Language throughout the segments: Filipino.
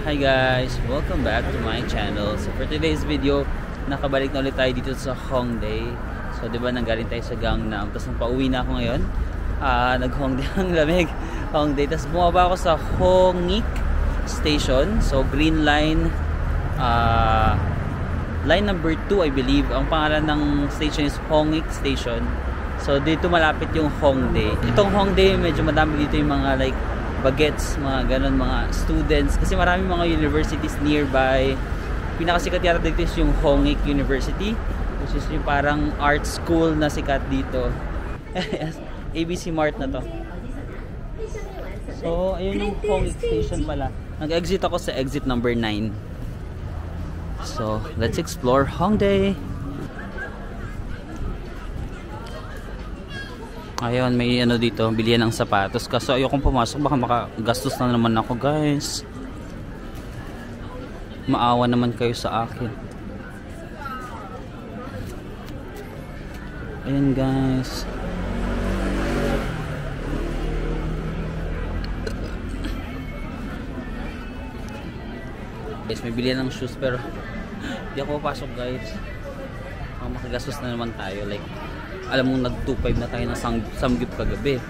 Hi guys! Welcome back to my channel. So for today's video, nakabalik na ulit tayo dito sa Hongdae. So diba nanggaling tayo sa Gangnam, tapos nang pauwi na ako ngayon, nag-Hongdae ang lamig. Hongdae, tapos bumaba ako sa Hongik Station. So green line, line number 2 I believe. Ang pangalan ng station is Hongik Station. So dito malapit yung Hongdae. Itong Hongdae, medyo madami dito yung mga like bagets, mga ganun, mga students, kasi marami mga universities nearby. Pinakasikat yata dito is yung Hongik University, which is yung parang art school na sikat dito. ABC Mart na to. So ayun yung Hongik Station pala. Nag-exit ako sa exit number 9. So let's explore Hongdae. Ayun, may ano dito, bilihan ng sapatos. Kaso ayokong pumasok, baka makagastos na naman ako guys. Maawa naman kayo sa akin. Ayun guys. Guys, may bilihan ng shoes pero hindi ako papasok guys. Makagastos na naman tayo. Like, alam mo, nag 2.5 na tayo ng samgyup kagabi.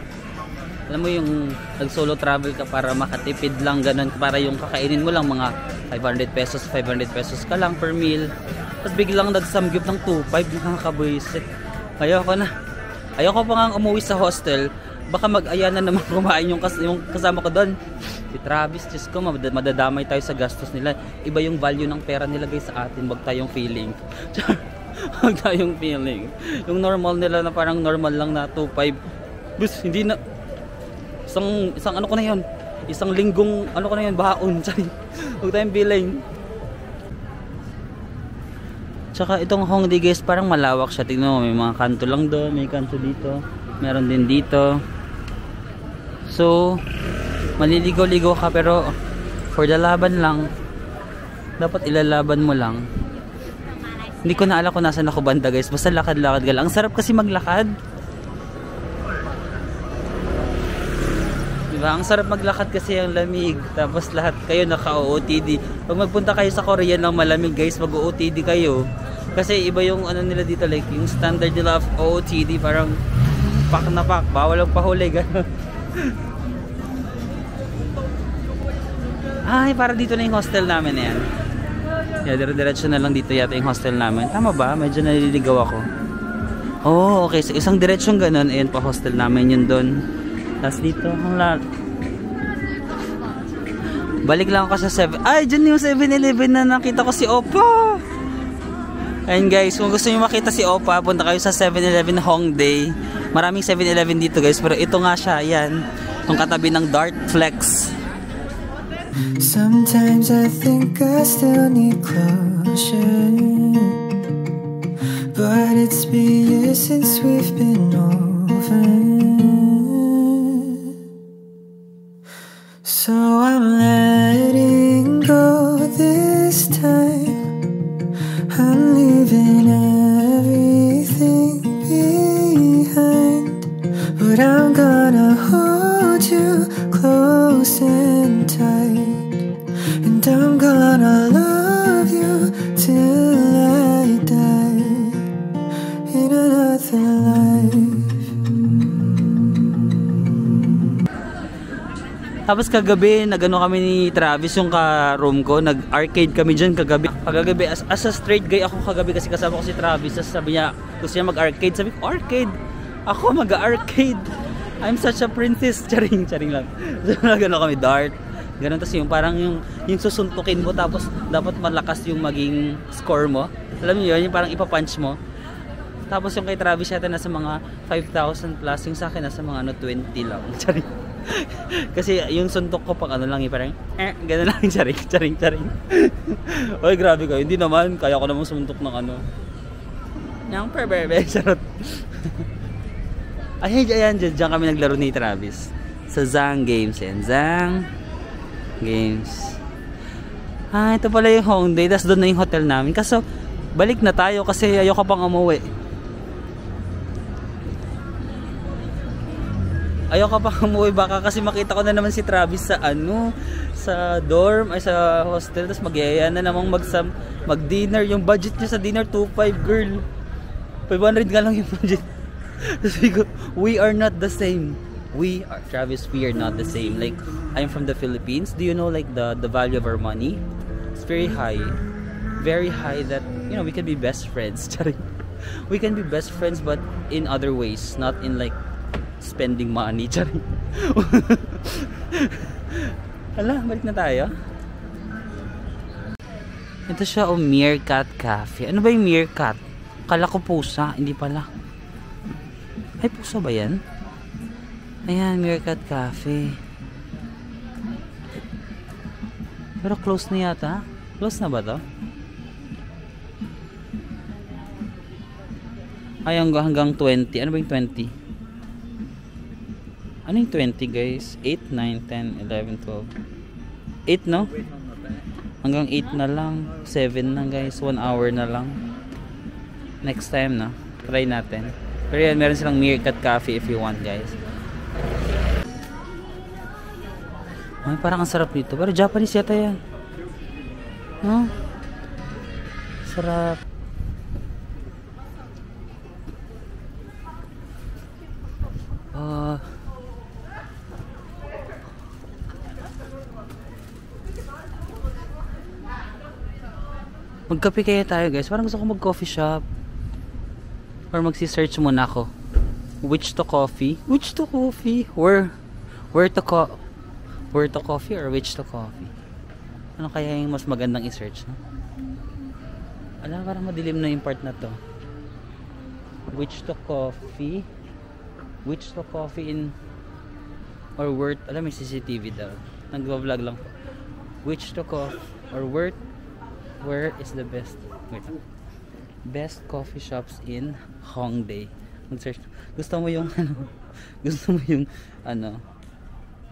Alam mo yung nag solo travel ka para makatipid lang ganun, para yung kakainin mo lang mga 500 pesos ka lang per meal, tapos biglang nag samgyup ng 2.5, nakakabuisit. Ayoko pa nga umuwi sa hostel, baka mag-aya na naman kumain yung kasama ko doon, si Travis. Diyos ko, madadamay tayo sa gastos nila. Iba yung value ng pera nila guys sa atin, wag tayong feeling. Huwag tayong feeling. Yung normal nila na parang normal lang na 2.5. Bus, hindi na. Isang ano ko na yun. Isang linggong ano ko na yun, baon. Huwag tayong feeling. Tsaka itong Hongdae guys, parang malawak siya. Tignan mo, may mga kanto lang doon. May kanto dito. Meron din dito. So, maliligaw-ligaw ka pero for the laban lang. Dapat ilalaban mo lang. Hindi ko na alam kung nasan ako banda guys. Basta lakad-lakad ka lang. Ang sarap kasi maglakad. Diba? Ang sarap maglakad kasi ang lamig. Tapos lahat kayo naka-OOTD. Pag magpunta kayo sa Korea ng malamig guys, mag-OOTD kayo. Kasi iba yung ano nila dito. Like yung standard nila of OOTD. Parang pak na pak. Bawal ang pahuli. Ay, para dito na yung hostel namin na yan. Yeah, dire-diretso na lang dito yata yung hostel namin. Tama ba? Medyo naliligaw ako. Oh, okay. So, isang diretsyon ganun. Ayan pa hostel namin yun doon. Tapos dito, balik lang ako sa 7. Ay, dyan yung 7-Eleven na nakita ko si Opa. Ayun guys, kung gusto nyo makita si Opa, punta kayo sa 7-Eleven Hongdae. Maraming 7-Eleven dito guys. Pero ito nga siya, ayan. Yung katabi ng Dart Flex. Sometimes I think I still need closure, but it's been years since we've been over. So I'm letting go this time. I'm leaving everything behind, but I'm gonna hold you close and tight. I'm gonna love you till I die in another life. Tapos kagabi, nagano kami ni Travis yung ka-room ko. Nag-arcade kami dyan kagabi. Kagabi, as a straight guy ako kagabi kasi kasama ko si Travis. Tapos sabi niya, gusto niya mag-arcade. Sabi ko, arcade? Ako mag-arcade? I'm such a princess. Charing lang. So nagano kami, dart. Ganun, tas yung parang yung susuntukin mo tapos dapat malakas yung maging score mo. Alam niyo yun, yung parang ipapunch mo. Tapos yung kay Travis yata nasa mga 5,000 plus, yung sa akin nasa mga ano 20 lang. Charing. Kasi yung suntok ko pang ano lang, yung parang ganun lang, charing. Oy, grabe kayo. Hindi naman, kaya ko namang sumuntok ng ano. Yang perberbe, charot. Ay, ayan, dyan kami naglaro ni Travis. Sa Zang Games yan. Zang Games. Ito pala yung Hongdae. Tapos doon na yung hotel namin. Kaso balik na tayo kasi ayoko pang umuwi. Ayaw ka pa umuwi baka kasi makita ko na naman si Travis sa ano, sa dorm ay sa hostel, tapos magyaya na namang mag-dinner. Yung budget niya sa dinner 2.5 girl. 500 nga lang yung budget. So, we are not the same. Travis, we are not the same. Like, I'm from the Philippines. Do you know like the value of our money? It's very high. Very high that, you know, we can be best friends. We can be best friends but in other ways, not in like spending money. Hala, balik na tayo. Ito siya, Meerkat Cafe. Ano ba yung Meerkat? Kala ko pusa, hindi pala. Ay, pusa ba yan? Ayan, Meerkat Cafe. Pero close na yata. Close na ba to? Ay, hanggang 20. Ano ba yung 20? Ano yung 20 guys? 8, 9, 10, 11, 12. 8 no? Hanggang 8 na lang. 7 na guys. 1 hour na lang. Next time na. Try natin. Pero yan, meron silang Meerkat Cafe if you want guys. Ay, parang ang sarap dito. Pero Japanese yata yan. Huh? Sarap. Magkape kaya tayo guys. Parang gusto ko mag coffee shop. Or magsi-search muna ako. Which to coffee? Which to coffee? Where to coffee or which to coffee? Ano kaya yung mas magandang i-search, no? Alam, parang madilim na yung part na to. Which to coffee? Which to coffee in or where? Alam, may CCTV daw. Nagva-vlog lang po. Which to coffee or where is the best coffee shops in Hongdae? Mag-search. Gusto mo yung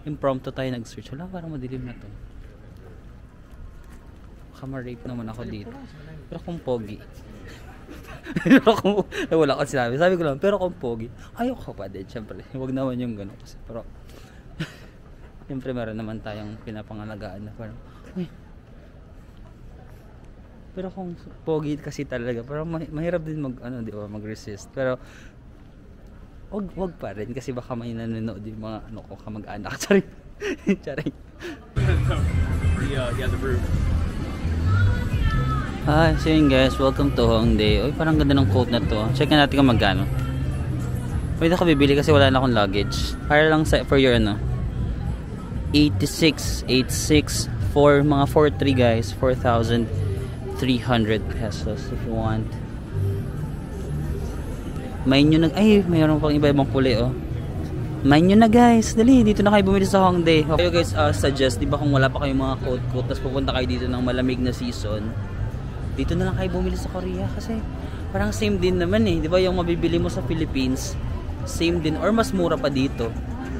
impromptu tayo nag-search. Wala, parang madilim na to. Kama-rape naman ako dito. Pero kung pogi. Wala ko sinabi. Sabi ko lang, pero kung pogi, ayoko pa din. Siyempre, huwag naman yung gano'n kasi. Pero, siyempre meron naman tayong pinapangalagaan na parang, uy. Pero kung pogi kasi talaga, parang mahirap din mag-resist. Pero, wag pa rin kasi baka may nanonood yung mga kamag-anak. Charing. Yeah, the brew. Hi, so yun guys, welcome to Hongdae. Uy, parang ganda ng quote na to. Check natin kung magkano. Pwede ako bibili kasi wala na akong luggage. Para lang for your 86 for mga 4-3 guys, 4,300 pesos if you want. Main nyo na, ay mayroon pang iba-ibang kulay oh. Main nyo na guys, dali, dito na kayo bumili sa Hongdae. Okay guys, suggest, diba kung wala pa kayong mga coat tapos pupunta kayo dito ng malamig na season, dito na lang kayo bumili sa Korea kasi parang same din naman eh, diba yung mabibili mo sa Philippines, same din or mas mura pa dito.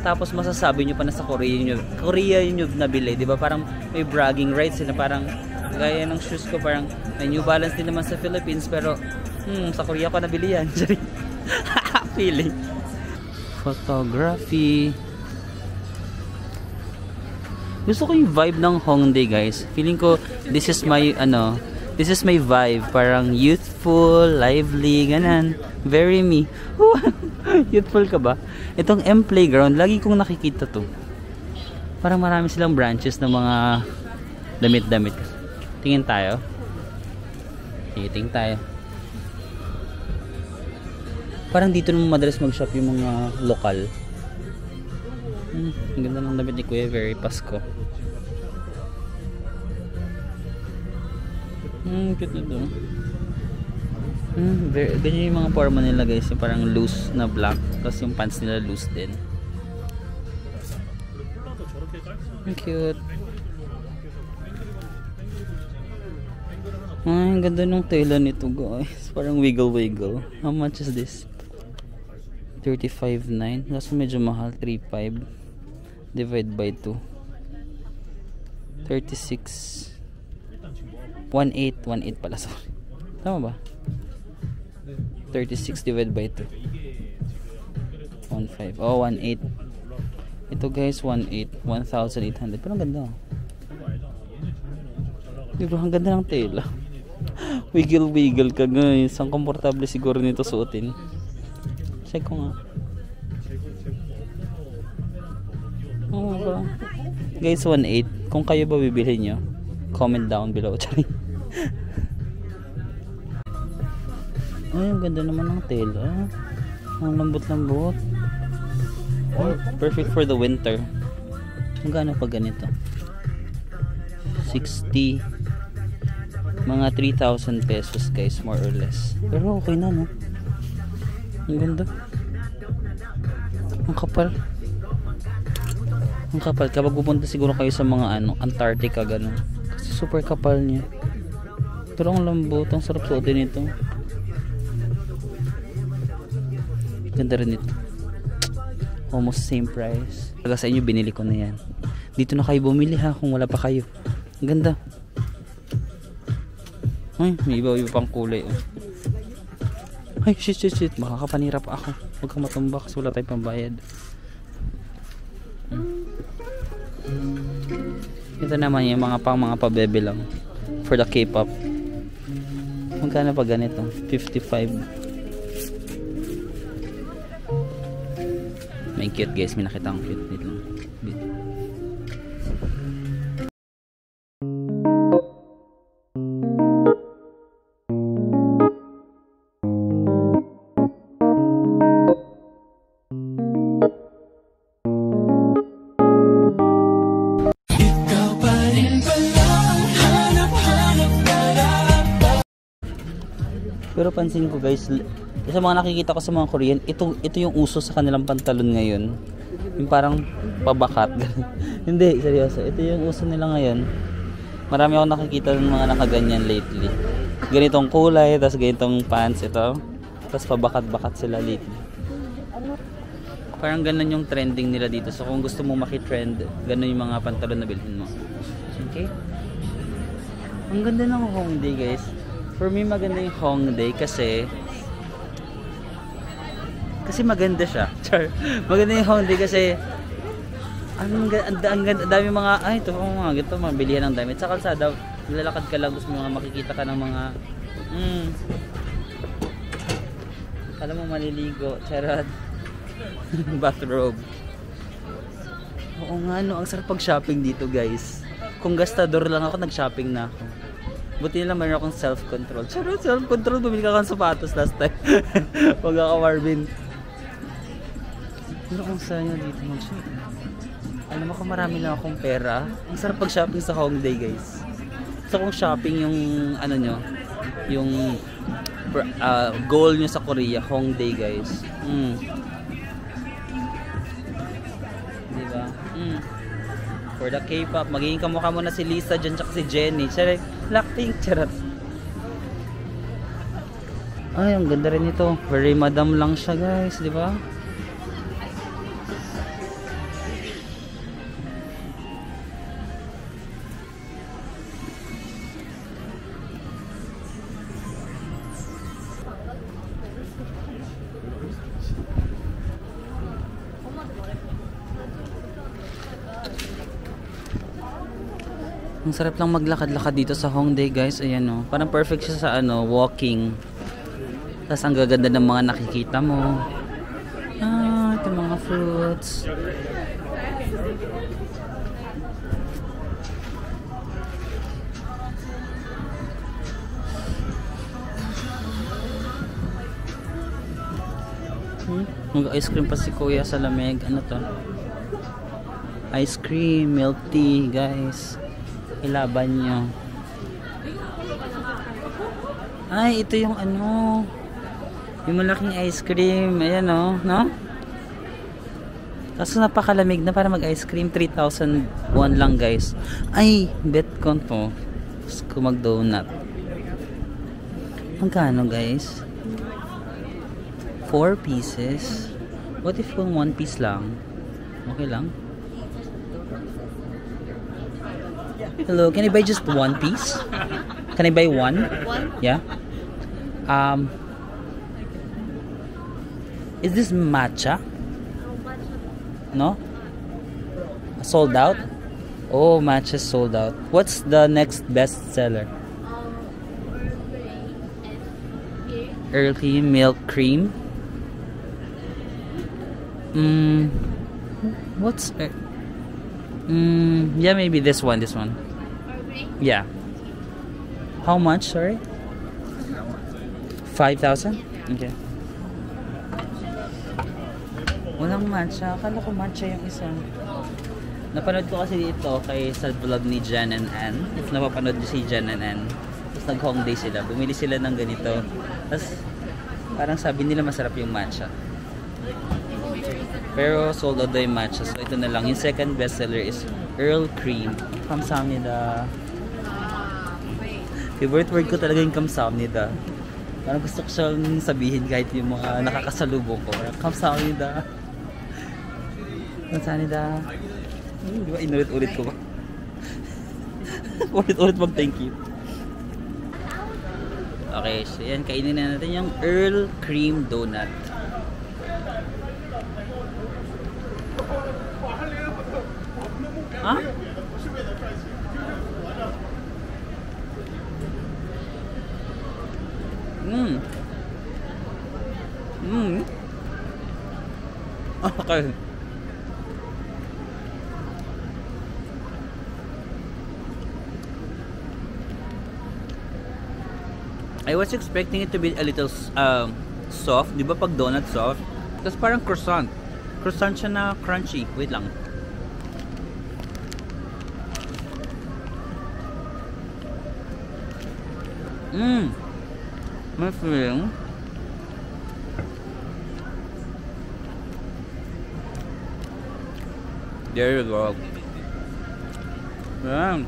Tapos masasabi nyo pa na sa Korea yung nabili, diba parang may bragging rights na parang gaya ng shoes ko, parang may New Balance din naman sa Philippines pero sa Korea ko nabili yan. Feeling. Photography. Gusto ko yung vibe ng Hongdae guys. Feeling ko this is my vibe, parang youthful, lively, ganan. Very me. Youthful ka ba? Itong M Playground, lagi kong nakikita to. Parang marami silang branches ng mga damit-damit. Tingin tayo. Tingin tayo. Parang dito naman madalas mag-shop yung mga lokal. Ang ganda ng damit ni Kuya, very Pasko. Cute na to. Ganyan yung mga forma nila guys, yung parang loose na black, tapos yung pants nila loose din. Cute. Ay, ang ganda ng tela nito guys, parang wiggle. How much is this? 35.9. Kaso medyo mahal. 3.5 divide by 2 36 18 pala, sorry. Tama ba? 36 divided by 2 15. Oh, 18. Ito guys, 1,800. Pero ang ganda. Diba, ang ganda ng tela. Wiggle ka guys. Ang komportable siguro nito suotin. Check ko nga. Oh, ba? Guys, 1,800. Kung kayo ba bibili nyo, comment down below. Ay, ang ganda naman ng tela. Ang lambot-lambot. Oh, perfect for the winter. Magkano pa ganito? 60. Mga 3,000 pesos guys, more or less. Pero okay na, no? Ang ganda. Ang kapal. Ang kapal. Kapag pupunta siguro kayo sa mga Antarctica, gano'n. Kasi super kapal niya. Pero ang lambot. Ang sarap suotin ito. Ganda rin ito. Almost same price. Taga sa inyo, binili ko na yan. Dito na kayo bumili ha, kung wala pa kayo. Ang ganda. Ay, may iba pang kulay. Ay, shit. Makakapanira pa ako. Huwag kang matumba kasi wala tayong pambayad. Ito naman yung mga pabebe lang. For the K-pop. Magkano pa ganito? 55. May cute guys. May nakita akong cute dito lang. Pero pansin ko guys, sa mga nakikita ko sa mga Korean, ito yung uso sa kanilang pantalon ngayon. Yung parang pabakat. Hindi, seryoso. Ito yung uso nila ngayon. Marami akong nakikita ng mga nakaganyan lately. Ganitong kulay, tapos ganitong pants ito. Tapos pabakat-bakat sila lately. Parang ganun yung trending nila dito. So kung gusto mo maki-trend, ganun yung mga pantalon na bilhin mo. Okay? Ang ganda ng Hongdae guys. For me, maganda yung Hongdae kasi maganda siya. Char. Maganda yung Hongdae kasi ang dami mga ito mga ganito, mga bilihan ng damit. Sa kalsada, lalakad ka lang, gusto mo makikita ka ng mga alam mo maliligo, charot. Bathrobe. Oo nga no, ang sarap pag-shopping dito guys. Kung gastador lang ako, nag-shopping na ako. Buti nila mayroon akong self-control. Charot, self-control. Bumili ka ng sapatos last time. Huwag ako Marvin. Pero kung saan nyo dito mag-shop. Alam mo kung marami lang akong pera. Ang sarap pag-shopping sa Hongdae guys. So kung shopping yung yung goal nyo sa Korea, Hongdae guys. Diba? For the K-pop, magiging kamukha mo na si Lisa dyan tsaka si Jennie. Charot, Blackpink, charot. Ay, ang ganda rin ito. Very madam lang siya guys, di ba? Ang sarap lang maglakad-lakad dito sa Hongdae guys. Ayan o. Parang perfect siya sa walking. Tapos ang gaganda ng mga nakikita mo. Ito mga fruits. Mag-ice cream pa si kuya sa lamig. Ano to? Ice cream, milk tea guys. Ilaban nyo. Ay, ito yung yung malaking ice cream. Ayan o, no? Kaso napakalamig na para mag-ice cream. 3,000 won lang guys. Ay, bet ko to. Gusto mag-donut. Magkano guys? 4 pieces. What if kung 1 piece lang? Okay lang? Hello, can I buy just 1 piece? Can I buy one? Yeah. Is this matcha? No? sold out? Oh, matcha sold out. What's the next best seller? Earl Grey milk cream. What's yeah, maybe this one. Yeah. How much, sorry? 5,000? Okay. Walang matcha. Akala ko matcha yung isa. Napanood ko kasi ito kay sa vlog ni Jan and Ann. If napapanood niyo si Jan and Ann. Tapos nag-home day sila. Bumili sila ng ganito. Tapos parang sabi nila masarap yung matcha. Pero sold out daw yung matcha. So ito na lang. Yung second bestseller is Earl Cream. 감사합니다. Favorite word ko talaga yung 감사합니다. Parang gusto ko siyang sabihin kahit yung mga nakakasalubong ko. 감사합니다. 감사합니다. Di ba inulit-ulit ko ba? Ulit-ulit mag thank you. Okay, so yan. Kainin na natin yung Earl Cream Donut. Ha? Okay. I was expecting it to be a little soft. Di ba pag donut soft? Tapos parang croissant. Croissant siya na crunchy. Wait lang. May feeling. There you go. Yeah.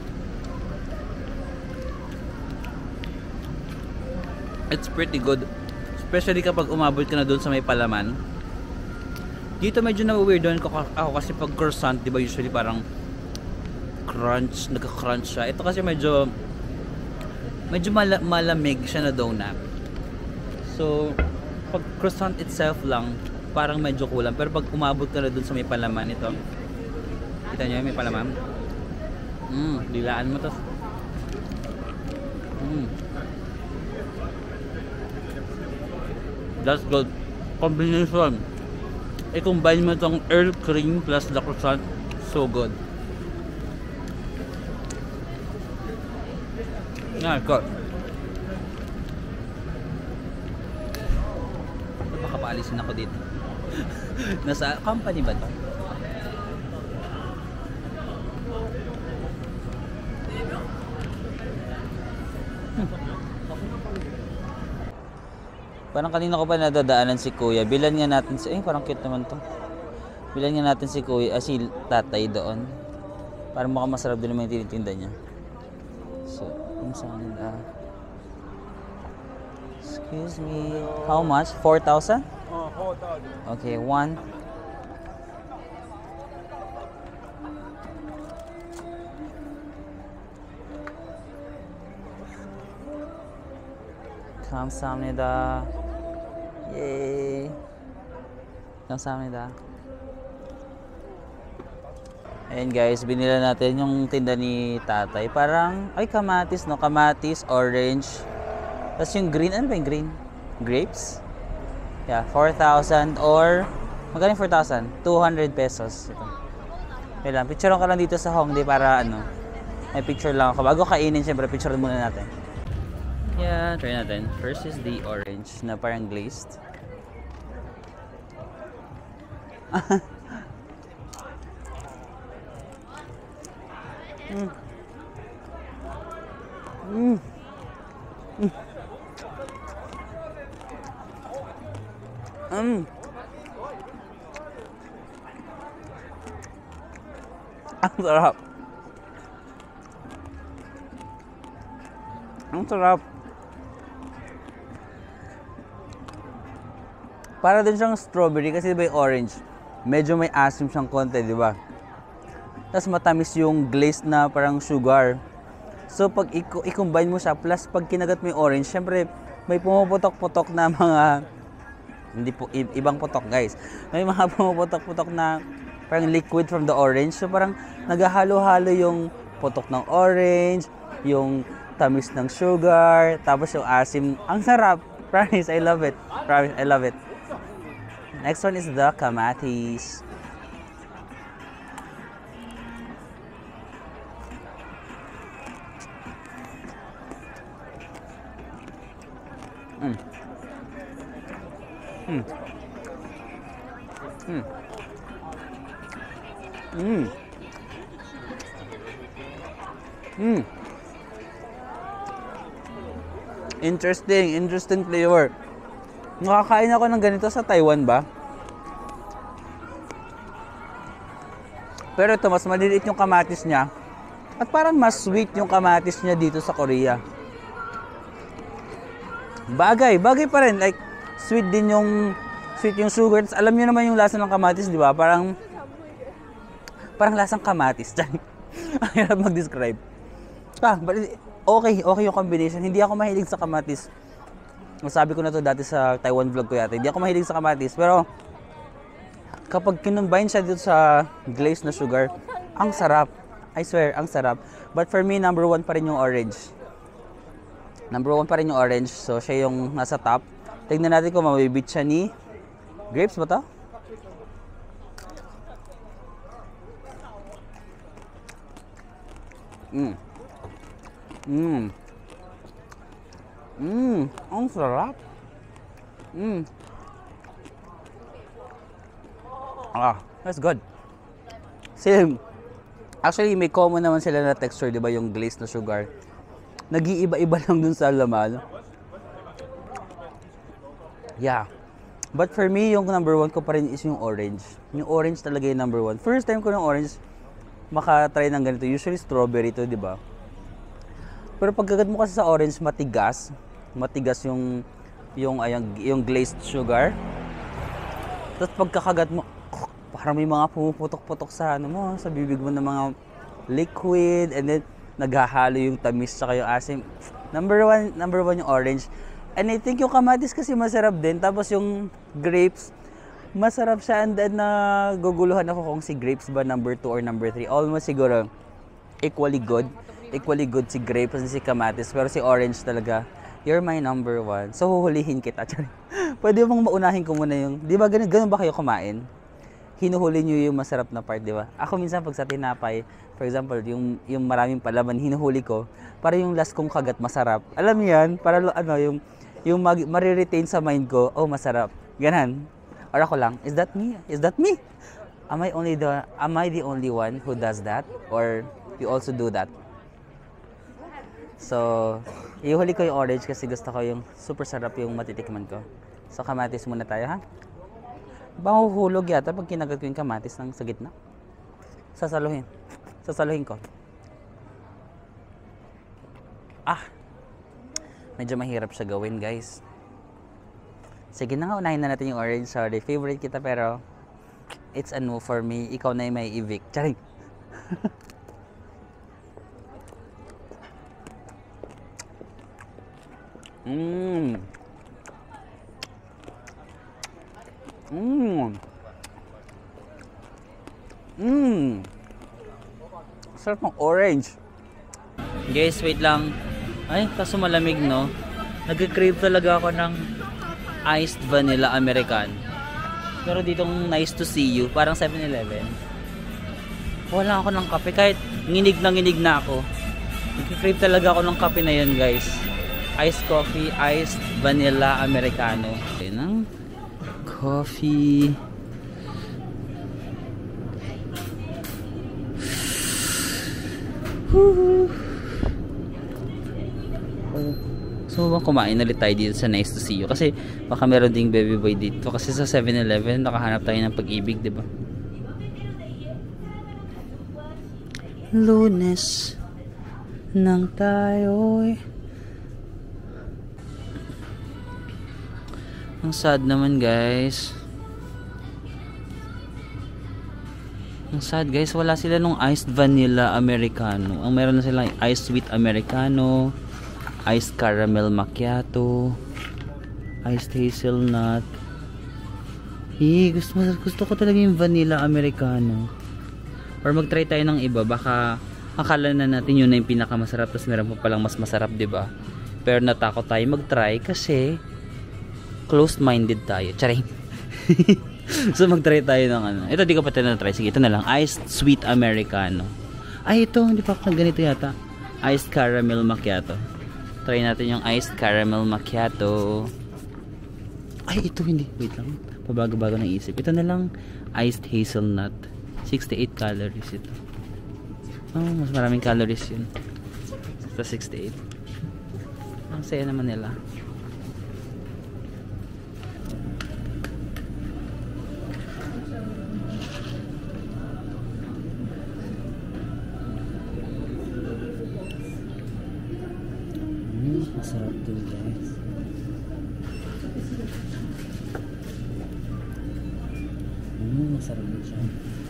It's pretty good. Especially kapag umabot ka na doon sa may palaman. Dito medyo na-weird ako kasi pag croissant, di ba usually parang crunch, nagka-crunch siya. Ito kasi medyo malamig siya na donut. So, pag croissant itself lang, parang medyo kulang. Pero pag umabot ka na doon sa may palaman, ito. Kita nyo may palaman? Dilaan mo to. That's good. Combination. I-combine mo itong Earl Cream plus the croissant. So good. Yeah, good. Baka paalisin ako dito. Nasa company ba to? Parang kanina ko pa nadadaanan si Kuya. Bilan nga natin si... parang cute naman to. Bilan nga natin si Kuya, si tatay doon. Parang mukhang masarap din naman yung tinitinda niya. So, saan excuse me. How much? 4,000? 4,000. Okay, one. 감사합니다. Yay! 감사합니다. Ayan guys, binila natin yung tinda ni tatay. Parang, ay kamatis no? Kamatis, orange. Tapos yung green, ano ba yung green? Grapes? Yeah, 4,000 or, magkano yung 4,000? 200 pesos. Ito. Okay lang, picturean ka lang dito sa Hongdae para ano, may picture lang ako. Bago kainin, syempre, picturean muna natin. Yeah, try natin. First is the orange na parang glazed. Ang sarap. Ang sarap. Para din siyang strawberry kasi diba yung orange, medyo may asim siyang konti, di ba? Tapos matamis yung glazed na parang sugar. So pag i-combine mo siya, plus pag kinagat mo yung orange, syempre may pumuputok-putok na mga, hindi po, ibang putok guys. May mga pumuputok-putok na parang liquid from the orange. So parang naghahalo-halo yung putok ng orange, yung tamis ng sugar, tapos yung asim. Ang sarap. Promise, I love it. Promise, I love it. Next one is the kamatis. Interesting flavor. Nakakain ako ng ganito sa Taiwan ba? Pero ito, mas maliliit yung kamatis niya. At parang mas sweet yung kamatis niya dito sa Korea. Bagay pa rin. Like, sweet yung sugar. Alam niyo naman yung lasa ng kamatis, di ba? Parang lasang kamatis. Ang hirap mag-describe. But okay yung combination. Hindi ako mahilig sa kamatis. Sabi ko na to dati sa Taiwan vlog ko yata. Hindi ako mahilig sa kamatis. Pero, kapag kinumbine siya dito sa glazed na sugar, ang sarap. I swear, ang sarap. But for me, number 1 pa rin yung orange. Number 1 pa rin yung orange. So, siya yung nasa top. Tignan natin kung mabibit siya ni grapes ba to? Ang sarap. That's good. Same. Actually, may common naman sila na texture, di ba? Yung glazed na sugar. Nag-iiba-iba lang dun sa laman. Yeah. But for me, yung number 1 ko pa rin is yung orange. Yung orange talaga yung number 1. First time ko ng orange, makatry ng ganito. Usually strawberry to, di ba? Pero pagkagat mo kasi sa orange, matigas. Matigas yung glazed sugar. Tapos pagkakagat mo, parang may mga pumuputok-putok sa sa bibig mo ng mga liquid, and then naghahalo yung tamis sa yung asim. Number one yung orange. And I think yung kamatis kasi masarap din. Tapos yung grapes, masarap siya. And then guguluhan ako kung si grapes ba number 2 or number 3. Almost siguro equally good. Equally good si grapes and si kamatis. Pero si orange talaga, you're my number 1. So huhulihin kita. Pwede mong maunahin ko muna yung, di ba ganun ba kayo kumain? Hinuhuli nyo yung masarap na part, di ba? Ako minsan pag sa tinapay, for example, yung maraming palaman, hinuhuli ko, para yung last kong kagat masarap. Alam niyo yan? Para yung mariretain sa mind ko, oh masarap. Ganon. Or ako lang, is that me? Is that me? Am I the only one who does that? Or you also do that? So, ihuli ko yung orange kasi gusto ko yung super sarap yung matitikman ko. So, kamatis muna tayo, ha? Mahuhulog yata pag kinagat ko yung kamatis ng sa gitna. Sasaluhin ko. Medyo mahirap siya gawin, guys. Sige na nga, unahin na natin yung orange. Sorry, favorite kita pero it's a no for me. Ikaw na yung may evict. Charing! Sarap ng orange. Guys, wait lang. Ay, kaso malamig, no? Nag-crave talaga ako ng iced vanilla American. Pero ditong nice to see you, parang 7-Eleven. Wala ako ng kape, kahit nginig na ako. Nag-crave talaga ako ng kape na yun, guys. Iced coffee, iced vanilla Americano. Okay, ng coffee. Gusto mo bang kumain ulit tayo dito sa Nice to See You? Kasi baka meron ding baby boy dito. Kasi sa 7-Eleven nakahanap tayo ng pag-ibig, diba? Lunes nang tayo'y ang sad naman, guys. Ang sad, guys. Wala sila nung iced vanilla Americano. Ang meron na silang iced sweet Americano, iced caramel macchiato, iced hazelnut. Gusto ko talaga yung vanilla americano. Or mag-try tayo ng iba. Baka akala na natin yun na yung pinakamasarap, tapos meron pa palang mas masarap, diba? Pero natakot tayo mag-try kasi closed-minded tayo. Charing. So mag-try tayo ng ano. Ito di ko pa tayo na-try. Sige, ito na lang. Iced sweet americano. Ay, ito. Hindi pa ako ganito yata. Iced caramel macchiato. Try natin yung iced caramel macchiato. Ay, ito hindi. Wait lang. Pabago-bago ng isip. Ito na lang. Iced hazelnut. 68 calories ito. Oh, mas maraming calories yun. Ito 68. Ang saya naman nila. Masarap din guys. Masarap din siya.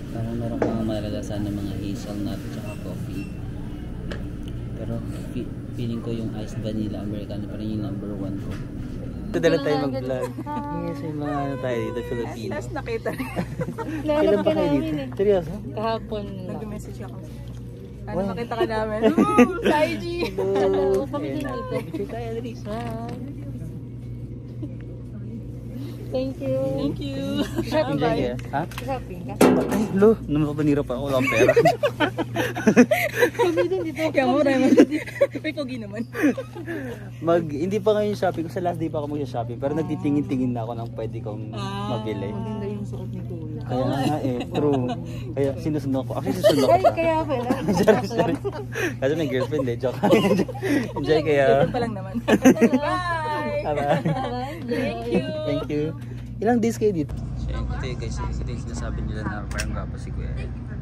Parang meron kang malalasan ng mga hazelnut tsaka coffee. Pero feeling ko yung iced vanilla americano pa rin yung number 1 ko. Ito dala tayo mag-vlog. Yes, may mga ano tayo dito, Filipino. Last nakita. Kailan ba kayo dito? Seryoso? Kahapon lang. Nag-message ako. Ano Wow. makita ka namin? Sa IG! Hello! Kami din dito. Picture tayo, dali. Thank you. Thank you. Shopping Bye. Ha? Shopping ka? Ay, lo, napapanira pa ako, wala akong pera. Kami din dito. Kaya mura naman. May pogi naman. Hindi pa ngayon shopping, sa last day pa ako mag-shopping, pero nagtitingin-tingin na ako ng pwede kong mabili. Maganda yung suot ni Kuya. Kaya nga true. Kaya sinusunod ko. Actually, sinusunod ko Ay, pa. kaya pala. Sorry. Kasi may girlfriend joke. Enjoy kaya. Ito pa lang naman. Bye! Bye. Thank you. Thank you. Ilang days kayo dito? So yun, ito guys, ito yung sinasabi nila na parang gwapo si Kuya.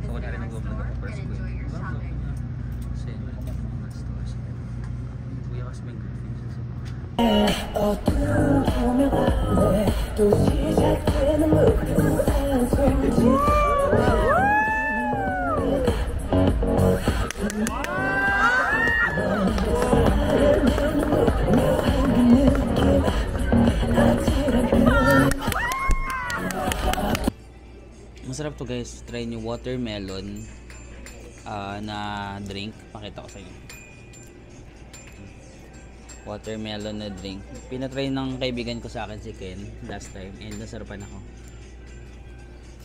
So kung rin nag-vlog ako para si Kuya. So yun, mga stores. Kuya kasi may girlfriend siya. Masarap to guys, try nyo watermelon na drink. Pakita ko sa inyo. Watermelon na drink. Pinatry ng kaibigan ko sa akin si Ken last time and nasarapan ako.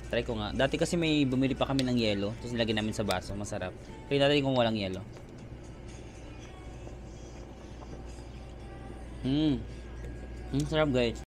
Try ko nga. Dati kasi may bumili pa kami ng yelo, tapos nilagay namin sa baso. Masarap. Try natin kung walang yelo. Sarap guys.